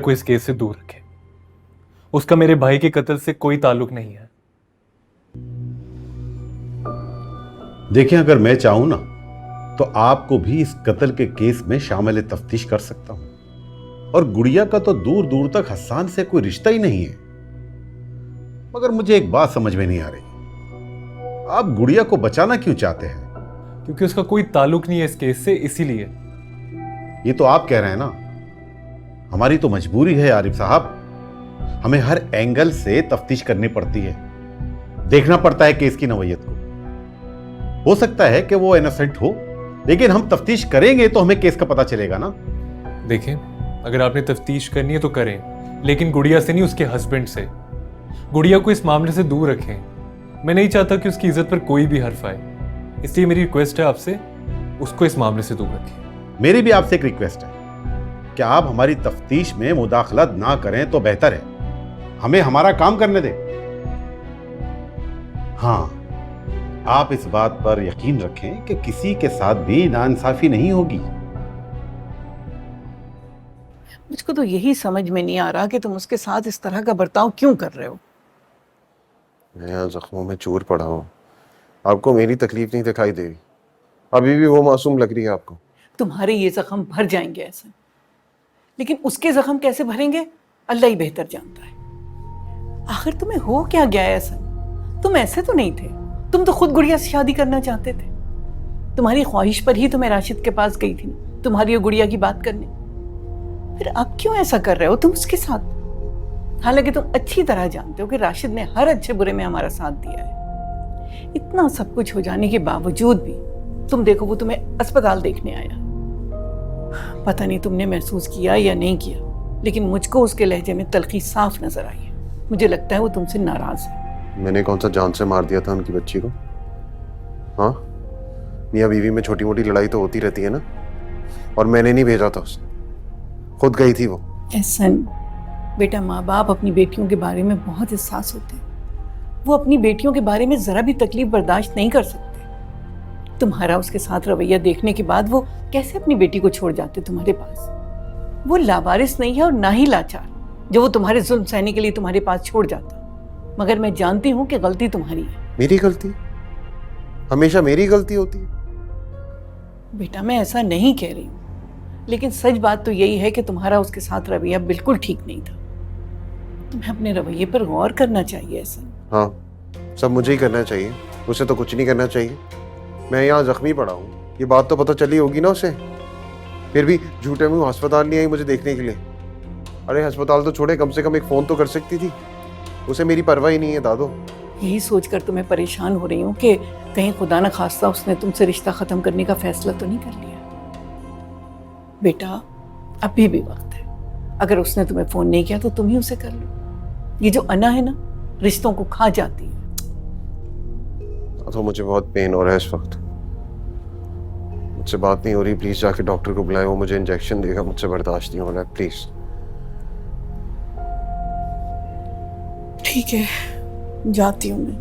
को इस केस से दूर रखें। उसका मेरे भाई के कत्ल से कोई ताल्लुक नहीं है। देखिए, अगर मैं चाहूं ना तो आपको भी इस कत्ल के केस में शामिल तफ्तीश कर सकता हूं। और गुड़िया का तो दूर दूर तक हसन से कोई रिश्ता ही नहीं है। मगर मुझे एक बात समझ में नहीं आ रही, आप गुड़िया को बचाना क्यों चाहते हैं? क्योंकि उसका कोई ताल्लुक नहीं है इस केस से, इसीलिए। ये तो आप कह रहे हैं ना, हमारी तो मजबूरी है आरिफ साहब। हमें हर एंगल से तफ्तीश करनी पड़ती है, देखना पड़ता है केस की नवैयत को। हो सकता है कि वो इनोसेंट हो, लेकिन हम तफ्तीश करेंगे तो हमें केस का पता चलेगा ना। देखें, अगर आपने तफ्तीश करनी है तो करें, लेकिन गुड़िया से नहीं, उसके हस्बैंड से। गुड़िया को इस मामले से दूर रखें। मैं नहीं चाहता कि उसकी इज्जत पर कोई भी हर्फ आए, इसलिए मेरी रिक्वेस्ट है आपसे, उसको इस मामले से दूर रखें। मेरी भी आपसे एक रिक्वेस्ट है कि आप हमारी तफ्तीश में मुदाखलत ना करें तो बेहतर है। हमें हमारा काम करने दें। हाँ, आप इस बात पर यकीन रखें कि किसी के साथ भी नाइंसाफी नहीं होगी। मुझको तो यही समझ में नहीं आ रहा कि तुम उसके साथ इस तरह का बर्ताव क्यों कर रहे हो। मैं यहाँ जख्मों में चूर पड़ा हूँ, आपको मेरी तकलीफ नहीं दिखाई दे रही? अभी भी वो मासूम लग रही है आपको? तुम्हारे ये जख्म भर जाएंगे ऐसे, लेकिन उसके जख्म कैसे भरेंगे अल्लाह ही बेहतर जानता है। आखिर तुम्हें हो क्या गया है ऐसा? तुम ऐसे तो नहीं थे, तुम तो खुद गुड़िया से शादी करना चाहते थे। तुम्हारी ख्वाहिश पर ही तो मैं राशिद के पास गई थी ना, तुम्हारी और गुड़िया की बात करने। फिर अब क्यों ऐसा कर रहे हो तुम उसके साथ? हालांकि तुम अच्छी तरह जानते हो कि राशिद ने हर अच्छे बुरे में हमारा साथ दिया है। इतना सब कुछ हो जाने के बावजूद भी तुम देखो, वो तुम्हें अस्पताल देखने आया। पता नहीं तुमने महसूस किया या नहीं किया, लेकिन मुझको उसके लहजे में तलखी साफ नजर आई है। मुझे लगता है वो तुमसे नाराज है। मैंने कौन सा जान से मार दिया था उनकी बच्ची को? हाँ, मियाँ बीवी में छोटी मोटी लड़ाई तो होती रहती है ना, और मैंने नहीं भेजा था उसे, खुद गई थी वो। एहसन बेटा, माँ बाप अपनी बेटियों के बारे में बहुत एहसास होते हैं। वो अपनी बेटियों के बारे में जरा भी तकलीफ बर्दाश्त नहीं कर सकते। तुम्हारा उसके साथ रवैया देखने के बाद वो कैसे अपनी बेटी को छोड़ जाते तुम्हारे पास? वो लावारिस नहीं है और ना ही लाचार, जो वो तुम्हारे जुल्म सहने के लिए तुम्हारे पास छोड़ जाता। मगर मैं जानती हूँ कि गलती तुम्हारी है। मेरी गलती? हमेशा मेरी गलती होती है? बेटा, मैं ऐसा नहीं कह रही हूँ, लेकिन सच बात तो यही है कि तुम्हारा उसके साथ रवैया बिल्कुल ठीक नहीं था। तुम्हें अपने रवैये पर गौर करना चाहिए। ऐसा हाँ, सब मुझे ही करना चाहिए, उसे तो कुछ नहीं करना चाहिए। मैं यहाँ जख्मी पड़ा हूँ, ये बात तो पता चली होगी ना उसे। फिर भी झूठे मुंह अस्पताल नहीं आई मुझे देखने के लिए। अरे अस्पताल तो छोड़े, कम से कम एक फ़ोन तो कर सकती थी। उसे मेरी परवाह ही नहीं है दादो। यही सोचकर तो मैं परेशान हो रही हूँ कि कहीं खुदा न खास्ता उसने तुमसे रिश्ता ख़त्म करने का फैसला तो नहीं कर लिया। बेटा, अभी भी वक्त है। अगर उसने तुम्हें फ़ोन नहीं किया तो तुम ही उसे कर लो। ये जो अना है ना, रिश्तों को खा जाती है। तो मुझे बहुत पेन हो रहा है इस वक्त, मुझसे बात नहीं हो रही। प्लीज जाके डॉक्टर को बुलाएं, वो मुझे इंजेक्शन देगा। मुझसे बर्दाश्त नहीं हो रहा है, प्लीज। ठीक है, जाती हूँ मैं।